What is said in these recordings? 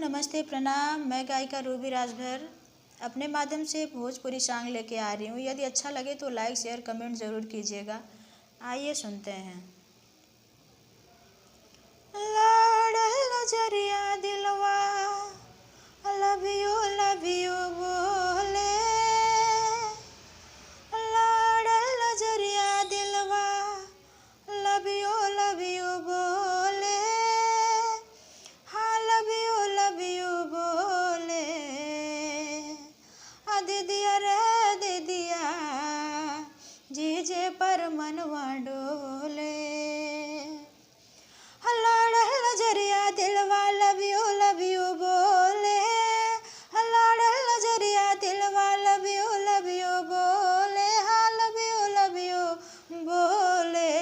नमस्ते, प्रणाम। मैं गायिका रूबी राजभर अपने माध्यम से भोजपुरी सॉन्ग लेके आ रही हूँ। यदि अच्छा लगे तो लाइक शेयर कमेंट ज़रूर कीजिएगा। आइए सुनते हैं। लाडल नजरिया दिलवा लव यू बोले, लाडल नजरिया दिलवा लव यू बोले, हाँ लव यू बोले। दीदिया रे दीदिया जीजे पर मनवा डोले, लाडल नजरिया दिलवा लव यू बोले, लाडल नजरिया दिलवा लव यू बोले, हाँ लव यू बोले।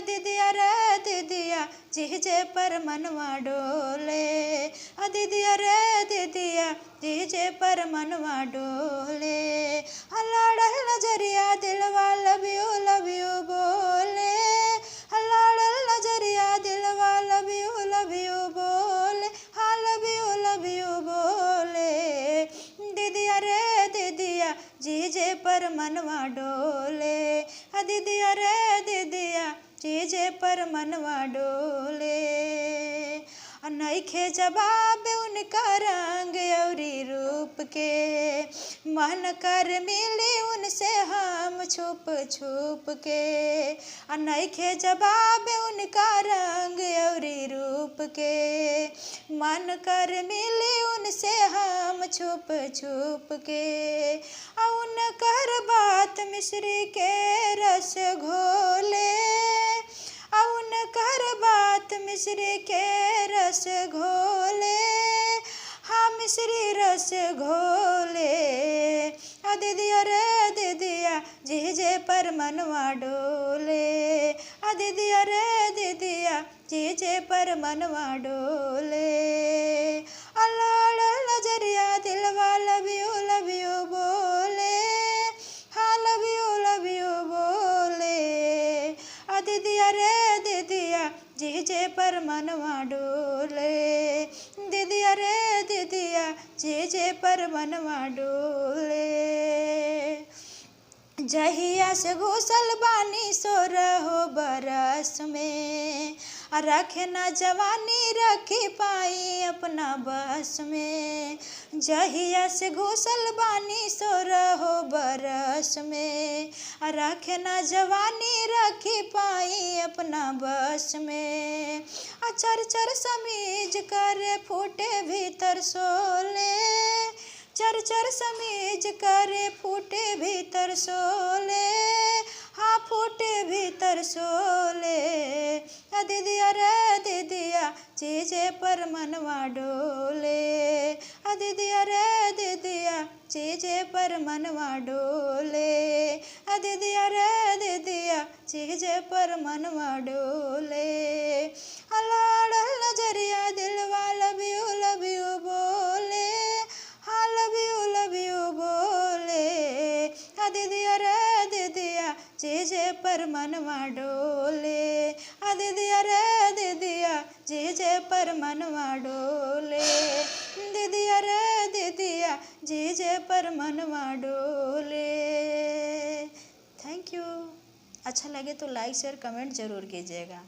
दीदिया रे दीदिया जीजे पर मनवा डोले, दीदिया रे दीदिया जीजे पर मनवा डोले। लाडल नजरिया दिलवा लव यू बोले, लाडल नजरिया दिलवा लव यू बोले, हाँ लव यू बोले। दीदिया रे दीदिया जीजे पर मनवा डोले, दीदिया रे दीदिया जीजे पर मनवा डोले। नइखे जवाब उनका रंग अउरी रूप के, मन कर मिली उनसे हम छुप छुप के। नइखे जवाब उनका रंग अउरी रूप के, मन कर मिली उनसे हम छुप छुप के। उनकर बात मिश्री के रस घोले, उनकर बात मिश्री के रस घोले, हाँ मिश्री रस घोले। दीदिया रे दीदिया जीजे पर मनवा डोले, दीदिया रे दीदिया जीजे पर मनवा डोले। लाडल नजरिया दिलवा लव यू बोले, हाँ लव यू बोले। दीदिया रे दीदिया जीजे पर मनवा डोले, दीदिया रे दीदिया जीजे पर मनवा डोले। जहिया से घुसल बानी 16 बरस में, रखे ना जवानी रखी पाई अपना बस में। जहिया से घुसल बानी 16 बरस में, रखे ना जवानी रखी पाई अपना बस में। चर चर समीज करे फूटे भीतर सोले, चर चर समीज करे फूटे भीतर सोले, हाँ फूटे भीतर सोले। दीदिया रे दीदिया जीजे पर मनवा डोले, दीदिया रे दीदिया जीजे पर मनवा डोले, दीदिया रे दीदिया जीजे पर मनवा डोले। लाडल नजरिया दिलवा लव यू बोले, हाँ लव यू बोले। दीदिया रे दीदिया जीजे पर मनवा डोले, दीदिया रे दीदिया जीजे पर मनवा डोले, दीदिया रे दीदिया जीजे पर मनवा डोले। Thank you. अच्छा लगे तो लाइक शेयर कमेंट ज़रूर कीजिएगा।